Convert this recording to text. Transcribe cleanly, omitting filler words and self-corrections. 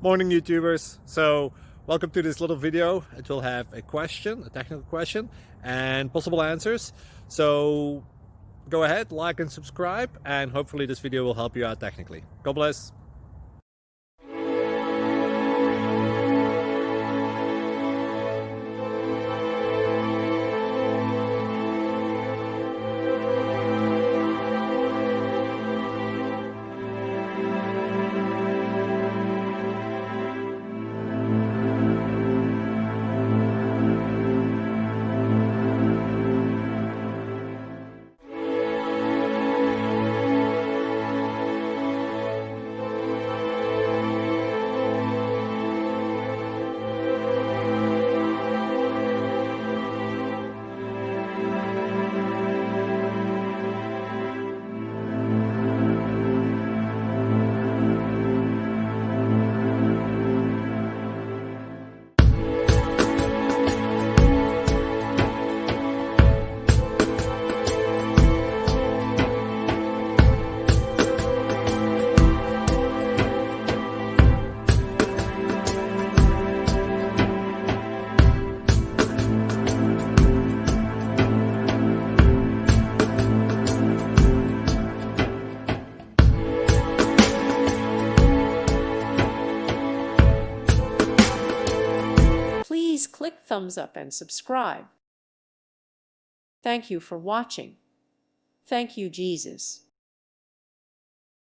Morning, YouTubers. So welcome to this little video. It will have a question, a technical question, and possible answers. So go ahead, like and subscribe, and hopefully this video will help you out technically. God bless. Please click thumbs up and subscribe. Thank you for watching. Thank you, Jesus.